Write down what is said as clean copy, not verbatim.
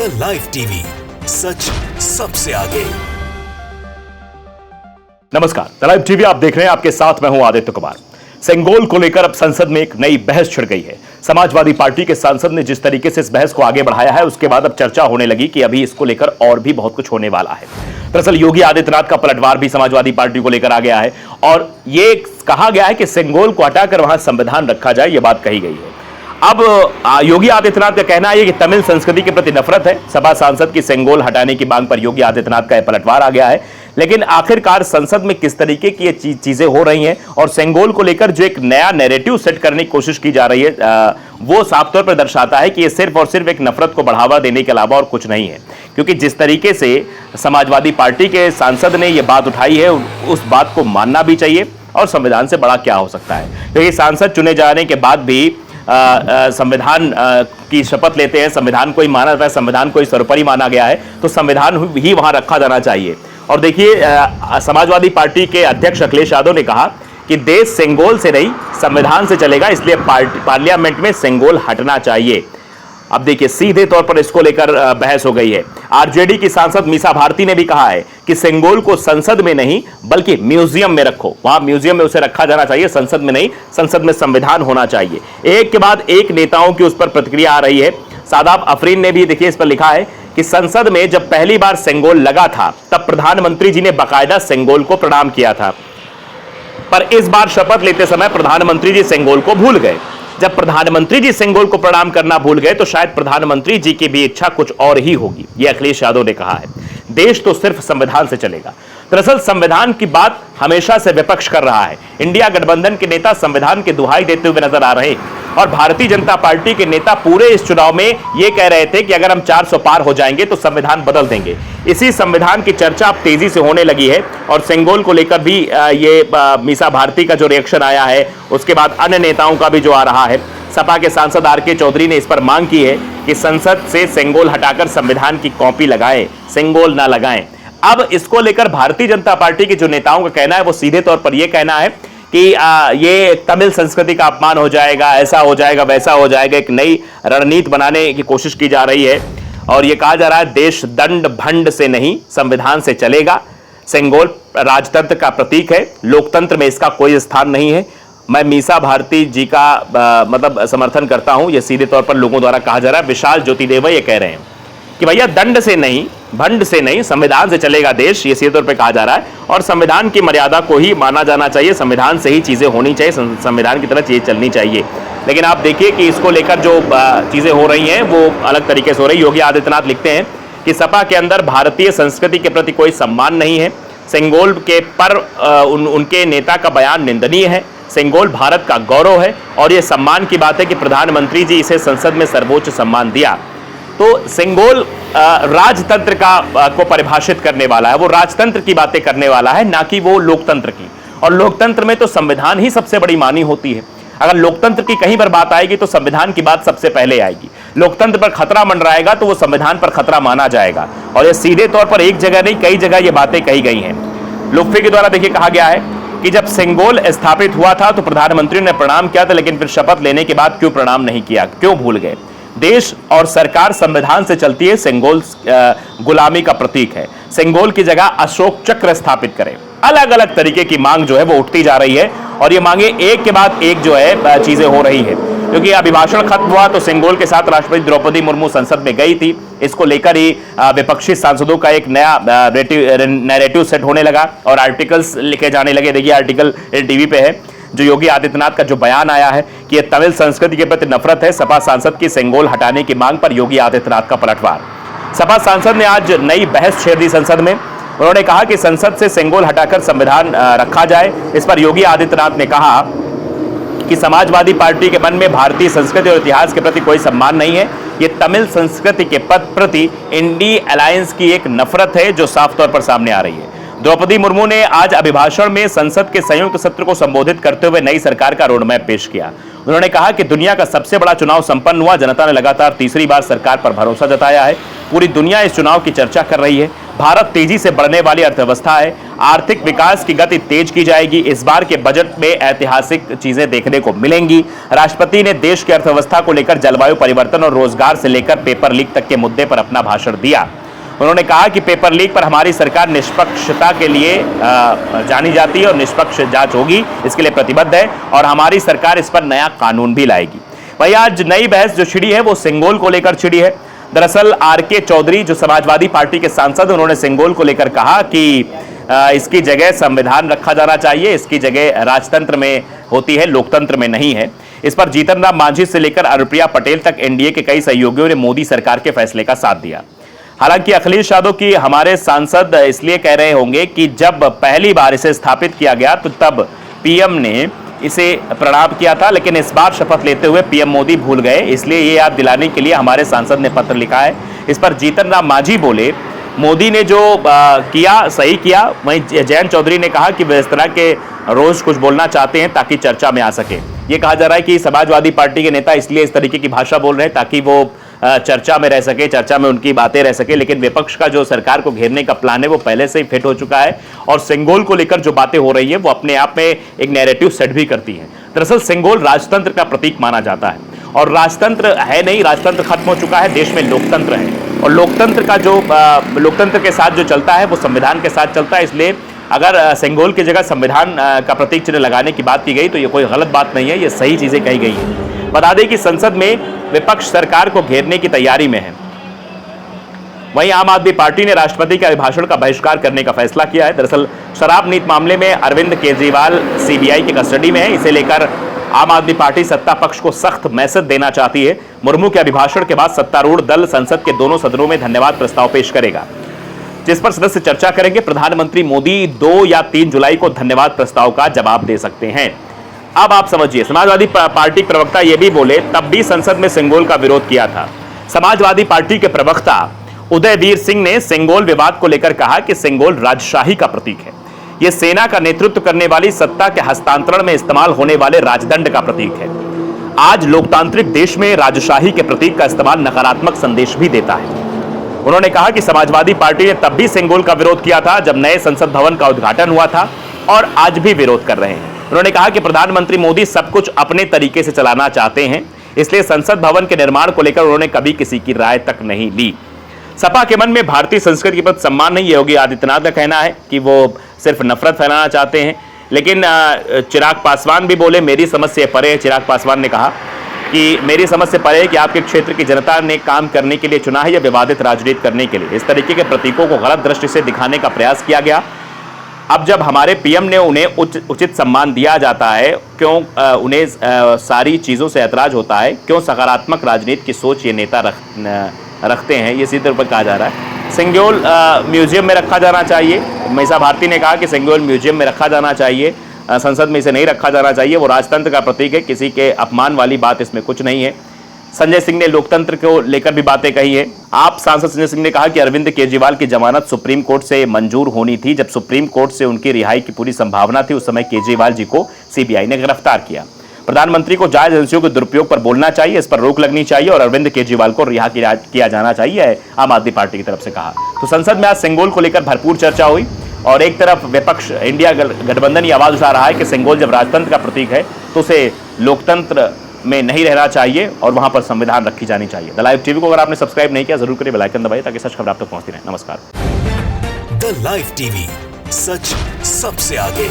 The live TV, सच सबसे आगे। नमस्कार, द लाइव टीवी आप देख रहे हैं। आपके साथ मैं हूं आदित्य कुमार। सेंगोल को लेकर अब संसद में एक नई बहस छिड़ गई है। समाजवादी पार्टी के सांसद ने जिस तरीके से इस बहस को आगे बढ़ाया है, उसके बाद अब चर्चा होने लगी कि अभी इसको लेकर और भी बहुत कुछ होने वाला है। दरअसल योगी आदित्यनाथ का पलटवार भी समाजवादी पार्टी को लेकर आ गया है और यह कहा गया है कि सेंगोल को हटाकर वहां संविधान रखा जाए, यह बात कही गई है। अब योगी आदित्यनाथ का कहना है कि तमिल संस्कृति के प्रति नफरत है। सपा सांसद की सेंगोल हटाने की मांग पर योगी आदित्यनाथ का यह पलटवार आ गया है। लेकिन आखिरकार संसद में किस तरीके की ये चीजें हो रही हैं और सेंगोल को लेकर जो एक नया नैरेटिव सेट करने की कोशिश की जा रही है, वो साफ तौर पर दर्शाता है कि ये सिर्फ और सिर्फ एक नफरत को बढ़ावा देने के अलावा और कुछ नहीं है। क्योंकि जिस तरीके से समाजवादी पार्टी के सांसद ने यह बात उठाई है, उस बात को मानना भी चाहिए। और संविधान से बड़ा क्या हो सकता है, क्योंकि सांसद चुने जाने के बाद भी संविधान की शपथ लेते हैं, संविधान को ही माना जाता है, संविधान को ही सर्वोपरि माना गया है, तो संविधान ही वहां रखा जाना चाहिए। और देखिए, समाजवादी पार्टी के अध्यक्ष अखिलेश यादव ने कहा कि देश सेंगोल से नहीं संविधान से चलेगा, इसलिए पार्लियामेंट में सेंगोल हटना चाहिए। अब देखिए, सीधे तौर पर इसको लेकर बहस हो गई है। आरजेडी की सांसद मीसा भारती ने भी कहा है कि सेंगोल को संसद में नहीं बल्कि म्यूजियम में रखो, वहां म्यूजियम में उसे रखा जाना चाहिए, संसद में नहीं। संसद में संविधान होना चाहिए। एक के बाद एक नेताओं की उस पर प्रतिक्रिया आ रही है। सादाब अफरीन ने भी देखिए इस पर लिखा है कि संसद में जब पहली बार सेंगोल लगा था तब प्रधानमंत्री जी ने बाकायदा सेंगोल को प्रणाम किया था, पर इस बार शपथ लेते समय प्रधानमंत्री जी सेंगोल को भूल गए। जब प्रधानमंत्री जी सेंगोल को प्रणाम करना भूल गए तो शायद प्रधानमंत्री जी की भी इच्छा कुछ और ही होगी, यह अखिलेश यादव ने कहा है। देश तो सिर्फ संविधान से चलेगा। दरअसल संविधान की बात हमेशा से विपक्ष कर रहा है। इंडिया गठबंधन के नेता संविधान की दुहाई देते हुए नजर आ रहे हैं और भारतीय जनता पार्टी के नेता पूरे इस चुनाव में यह कह रहे थे कि अगर हम 400 पार हो जाएंगे तो संविधान बदल देंगे। इसी संविधान की चर्चा अब तेजी से होने लगी है और सेंगोल को लेकर भी ये मीसा भारती का जो रिएक्शन आया है, उसके बाद अन्य नेताओं का भी जो आ रहा है। सपा के सांसद आर के चौधरी ने इस पर मांग की है कि संसद से सेंगोल हटाकर संविधान की कॉपी लगाएं, सेंगोल ना लगाएं। अब इसको लेकर भारतीय जनता पार्टी के जो नेताओं का कहना है, वो सीधे तौर पर यह कहना है कि ये तमिल संस्कृति का अपमान हो जाएगा, ऐसा हो जाएगा, वैसा हो जाएगा। एक नई रणनीति बनाने की कोशिश की जा रही है और यह कहा जा रहा है देश दंड भंड से नहीं संविधान से चलेगा। सेंगोल राजतंत्र का प्रतीक है, लोकतंत्र में इसका कोई स्थान नहीं है। मैं मीसा भारती जी का मतलब समर्थन करता हूं। यह सीधे तौर पर लोगों द्वारा कहा जा रहा है। विशाल ज्योतिदेव ये कह रहे हैं कि भैया दंड से नहीं, भंड से नहीं, संविधान से चलेगा देश, ये सीधे तौर पे कहा जा रहा है। और संविधान की मर्यादा को ही माना जाना चाहिए, संविधान से ही चीजें होनी चाहिए, संविधान की तरह चीजें चलनी चाहिए। लेकिन आप देखिए कि इसको लेकर जो चीजें हो रही हैं वो अलग तरीके से हो रही। योगी आदित्यनाथ लिखते हैं कि सपा के अंदर भारतीय संस्कृति के प्रति कोई सम्मान नहीं है। सेंगोल के पर उनके नेता का बयान निंदनीय है। सेंगोल भारत का गौरव है और यह सम्मान की बात है कि प्रधानमंत्री जी इसे संसद में सर्वोच्च सम्मान दिया। तो सेंगोल राजतंत्र को परिभाषित करने वाला है, वो राजतंत्र की बातें करने वाला है, ना कि वो लोकतंत्र की। और लोकतंत्र में तो संविधान ही सबसे बड़ी मानी होती है। अगर लोकतंत्र की कहीं पर बात आएगी तो संविधान की बात सबसे पहले आएगी। लोकतंत्र पर खतरा मंडराएगा तो वो संविधान पर खतरा माना जाएगा। और ये सीधे तौर पर एक जगह नहीं, कई जगह ये बातें कही गई हैं। लोकफे के द्वारा देखिए कहा गया है कि जब सेंगोल स्थापित हुआ था तो प्रधानमंत्री ने प्रणाम किया था, लेकिन फिर शपथ लेने के बाद क्यों प्रणाम नहीं किया, क्यों भूल गए। देश और सरकार संविधान से चलती है। सेंगोल गुलामी का प्रतीक है। सेंगोल की जगह अशोक चक्र स्थापित करें। अलग अलग तरीके की मांग जो है वो उठती जा रही है और ये मांगे एक के बाद एक जो है चीजें हो रही है। क्योंकि अभिभाषण खत्म हुआ तो सेंगोल के साथ राष्ट्रपति द्रौपदी मुर्मू संसद में गई थी। इसको लेकर ही विपक्षी सांसदों का एक नया नैरेटिव सेट होने लगा और आर्टिकल्स लिखे जाने लगे। देखिए आर्टिकल टीवी पे है, जो योगी आदित्यनाथ का जो बयान आया है कि यह तमिल संस्कृति के प्रति नफरत है। सपा सांसद की सेंगोल हटाने की मांग पर योगी आदित्यनाथ का पलटवार। सपा सांसद ने आज नई बहस छेड़ दी संसद में। उन्होंने कहा कि संसद से सेंगोल हटाकर संविधान रखा जाए। इस पर योगी आदित्यनाथ ने कहा कि समाजवादी पार्टी के मन में भारतीय संस्कृति और इतिहास के प्रति कोई सम्मान नहीं है। ये तमिल संस्कृति के प्रति इंडी अलायंस की एक नफरत है जो साफ तौर पर सामने आ रही है। द्रौपदी मुर्मू ने आज अभिभाषण में संसद के संयुक्त सत्र को संबोधित करते हुए नई सरकार का रोडमैप पेश किया। उन्होंने कहा कि दुनिया का सबसे बड़ा चुनाव संपन्न हुआ, जनता ने लगातार तीसरी बार सरकार पर भरोसा जताया है। पूरी दुनिया इस चुनाव की चर्चा कर रही है। भारत तेजी से बढ़ने वाली अर्थव्यवस्था है, आर्थिक विकास की गति तेज की जाएगी। इस बार के बजट में ऐतिहासिक चीजें देखने को मिलेंगी। राष्ट्रपति ने देश की अर्थव्यवस्था को लेकर जलवायु परिवर्तन और रोजगार से लेकर पेपर लीक तक के मुद्दे पर अपना भाषण दिया। उन्होंने कहा कि पेपर लीक पर हमारी सरकार निष्पक्षता के लिए जानी जाती है और निष्पक्ष जांच होगी, इसके लिए प्रतिबद्ध है और हमारी सरकार इस पर नया कानून भी लाएगी। वही आज नई बहस जो छिड़ी है वो सिंगोल को लेकर छिड़ी है। दरअसल आर.के. चौधरी जो समाजवादी पार्टी के सांसद, उन्होंने सिंगोल को लेकर कहा कि इसकी जगह संविधान रखा जाना चाहिए, इसकी जगह राजतंत्र में होती है, लोकतंत्र में नहीं है। इस पर जीतन राम मांझी से लेकर अनुप्रिया पटेल तक एनडीए के कई सहयोगियों ने मोदी सरकार के फैसले का साथ दिया। हालांकि अखिलेश यादव की हमारे सांसद इसलिए कह रहे होंगे कि जब पहली बार इसे स्थापित किया गया तो तब पीएम ने इसे प्रणाम किया था, लेकिन इस बार शपथ लेते हुए पीएम मोदी भूल गए, इसलिए ये याद दिलाने के लिए हमारे सांसद ने पत्र लिखा है। इस पर जीतन राम मांझी बोले, मोदी ने जो किया सही किया। वहीं जयंत चौधरी ने कहा कि वे इस तरह के रोज कुछ बोलना चाहते हैं ताकि चर्चा में आ सके। ये कहा जा रहा है कि समाजवादी पार्टी के नेता इसलिए इस तरीके की भाषा बोल रहे हैं ताकि वो चर्चा में रह सके, चर्चा में उनकी बातें रह सके, लेकिन विपक्ष का जो सरकार को घेरने का प्लान है वो पहले से ही फिट हो चुका है और सिंगोल को लेकर जो बातें हो रही है वो अपने आप में एक नैरेटिव सेट भी करती है। दरअसल सिंगोल राजतंत्र का प्रतीक माना जाता है और राजतंत्र है नहीं, राजतंत्र खत्म हो चुका है, देश में लोकतंत्र है और लोकतंत्र के साथ जो चलता है वो संविधान के साथ चलता है। इसलिए अगर सिंगोल की जगह संविधान का प्रतीक चिन्ह लगाने की बात की गई तो ये कोई गलत बात नहीं है, ये सही चीजें कही गई हैं। बता दें कि संसद में विपक्ष सरकार को घेरने की तैयारी में है। वहीं आम आदमी पार्टी ने राष्ट्रपति के अभिभाषण का बहिष्कार करने का फैसला किया है। दरअसल शराब नीति मामले में अरविंद केजरीवाल सीबीआई की कस्टडी में है, इसे लेकर आम आदमी पार्टी सत्ता पक्ष को सख्त मैसेज देना चाहती है। मुर्मू के अभिभाषण के बाद सत्तारूढ़ दल संसद के दोनों सदनों में धन्यवाद प्रस्ताव पेश करेगा, जिस पर सदस्य चर्चा करेंगे। प्रधानमंत्री मोदी 2 या 3 जुलाई को धन्यवाद प्रस्ताव का जवाब दे सकते हैं। अब आप समझिए, समाजवादी पार्टी प्रवक्ता ये भी बोले, तब भी संसद में सिंगोल का विरोध किया था। समाजवादी पार्टी के प्रवक्ता उदयवीर सिंह ने सिंगोल विवाद को लेकर कहा कि सिंगोल राजशाही का प्रतीक है, यह सेना का नेतृत्व करने वाली सत्ता के हस्तांतरण में इस्तेमाल होने वाले राजदंड का प्रतीक है। आज लोकतांत्रिक देश में राजशाही के प्रतीक का इस्तेमाल नकारात्मक संदेश भी देता है। उन्होंने कहा कि समाजवादी पार्टी ने तब भी सिंगोल का विरोध किया था जब नए संसद भवन का उद्घाटन हुआ था और आज भी विरोध कर रहे हैं। उन्होंने कहा कि प्रधानमंत्री मोदी सब कुछ अपने तरीके से चलाना चाहते हैं, इसलिए संसद भवन के निर्माण को लेकर उन्होंने कभी किसी की राय तक नहीं ली। सपा के मन में भारतीय संस्कृति के प्रति सम्मान नहीं, योगी आदित्यनाथ का कहना है कि वो सिर्फ नफरत फैलाना चाहते हैं। लेकिन चिराग पासवान भी बोले, मेरी समझ से परे है। चिराग पासवान ने कहा कि मेरी समझ से परे है कि आपके क्षेत्र की जनता ने काम करने के लिए चुना है या विवादित राजनीति करने के लिए। इस तरीके के प्रतीकों को गलत दृष्टि से दिखाने का प्रयास किया गया। अब जब हमारे पीएम ने उन्हें उचित सम्मान दिया जाता है, क्यों उन्हें सारी चीज़ों से ऐतराज होता है, क्यों सकारात्मक राजनीति की सोच ये नेता रखते हैं, ये सीधे तौर पर कहा जा रहा है। सिंगोल म्यूजियम में रखा जाना चाहिए। मीसा भारती ने कहा कि सिंगोल म्यूजियम में रखा जाना चाहिए, संसद में इसे नहीं रखा जाना चाहिए, वो राजतंत्र का प्रतीक है, किसी के अपमान वाली बात इसमें कुछ नहीं है। संजय सिंह ने लोकतंत्र को लेकर भी बातें कही है। आप सांसद संजय सिंह ने कहा कि अरविंद केजरीवाल की जमानत सुप्रीम कोर्ट से मंजूर होनी थी। जब सुप्रीम कोर्ट से उनकी रिहाई की पूरी संभावना थी, उस समय केजरीवाल जी को सीबीआई ने गिरफ्तार किया। प्रधानमंत्री को जायज एजेंसियों के दुरुपयोग पर बोलना चाहिए, इस पर रोक लगनी चाहिए और अरविंद केजरीवाल को रिहा किया जाना चाहिए, आम आदमी पार्टी की तरफ से कहा। तो संसद में आज सिंगोल को लेकर भरपूर चर्चा हुई और एक तरफ विपक्ष इंडिया गठबंधन ये आवाज उठा रहा है कि सिंगोल जब राजतंत्र का प्रतीक है तो उसे लोकतंत्र में नहीं रहना चाहिए और वहां पर संविधान रखी जानी चाहिए। द लाइव टीवी को अगर आपने सब्सक्राइब नहीं किया जरूर करिए, बेल आइकन दबाइए ताकि सच खबर आप तक पहुंचती रहे। नमस्कार। द लाइव टीवी, सच सबसे आगे।